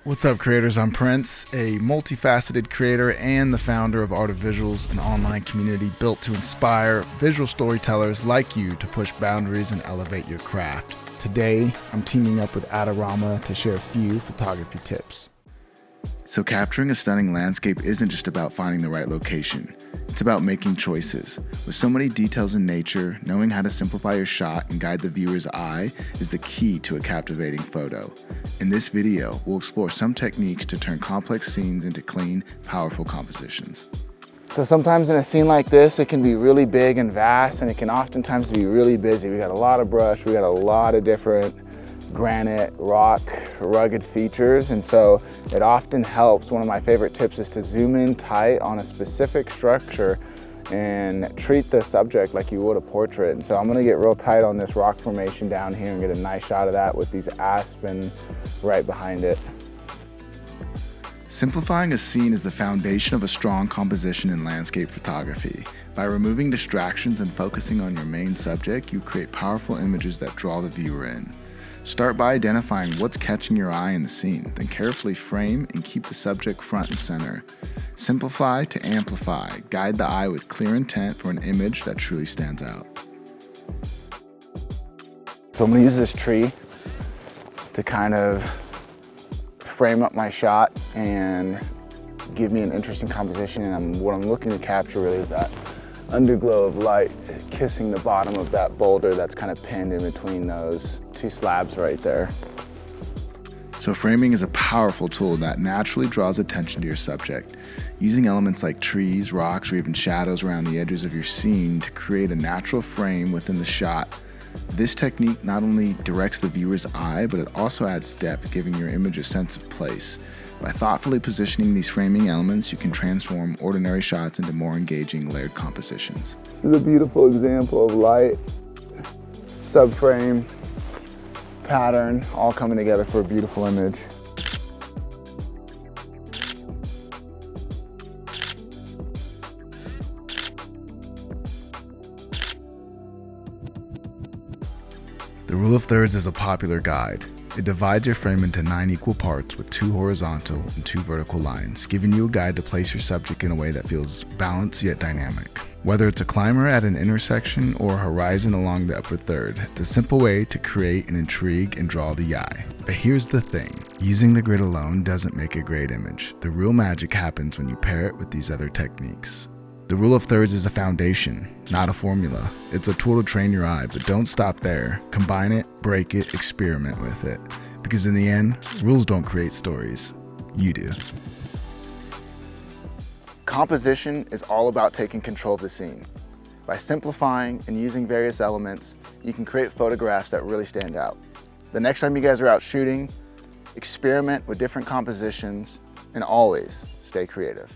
What's up, creators? I'm Prince, a multifaceted creator and the founder of Art of Visuals, an online community built to inspire visual storytellers like you to push boundaries and elevate your craft. Today, I'm teaming up with Adorama to share a few photography tips. So capturing a stunning landscape isn't just about finding the right location. It's about making choices. With so many details in nature, knowing how to simplify your shot and guide the viewer's eye is the key to a captivating photo. In this video, we'll explore some techniques to turn complex scenes into clean, powerful compositions. So sometimes in a scene like this, it can be really big and vast, and it can oftentimes be really busy. We got a lot of brush, we got a lot of different granite, rock, rugged features, and so it often helps. One of my favorite tips is to zoom in tight on a specific structure and treat the subject like you would a portrait. And so I'm gonna get real tight on this rock formation down here and get a nice shot of that with these aspen right behind it. Simplifying a scene is the foundation of a strong composition in landscape photography. By removing distractions and focusing on your main subject, you create powerful images that draw the viewer in. Start by identifying what's catching your eye in the scene, then carefully frame and keep the subject front and center. Simplify to amplify. Guide the eye with clear intent for an image that truly stands out. So I'm gonna use this tree to kind of frame up my shot and give me an interesting composition, and what I'm looking to capture really is that underglow of light kissing the bottom of that boulder that's kind of pinned in between those two slabs right there. So framing is a powerful tool that naturally draws attention to your subject. Using elements like trees, rocks, or even shadows around the edges of your scene to create a natural frame within the shot. This technique not only directs the viewer's eye, but it also adds depth, giving your image a sense of place. By thoughtfully positioning these framing elements, you can transform ordinary shots into more engaging, layered compositions. This is a beautiful example of light, subframe, pattern, all coming together for a beautiful image. The rule of thirds is a popular guide. It divides your frame into 9 equal parts with 2 horizontal and 2 vertical lines, giving you a guide to place your subject in a way that feels balanced yet dynamic. Whether it's a climber at an intersection or a horizon along the upper third, it's a simple way to create an intrigue and draw the eye. But here's the thing, using the grid alone doesn't make a great image. The real magic happens when you pair it with these other techniques. The rule of thirds is a foundation, not a formula. It's a tool to train your eye, but don't stop there. Combine it, break it, experiment with it. Because in the end, rules don't create stories. You do. Composition is all about taking control of the scene. By simplifying and using various elements, you can create photographs that really stand out. The next time you guys are out shooting, experiment with different compositions and always stay creative.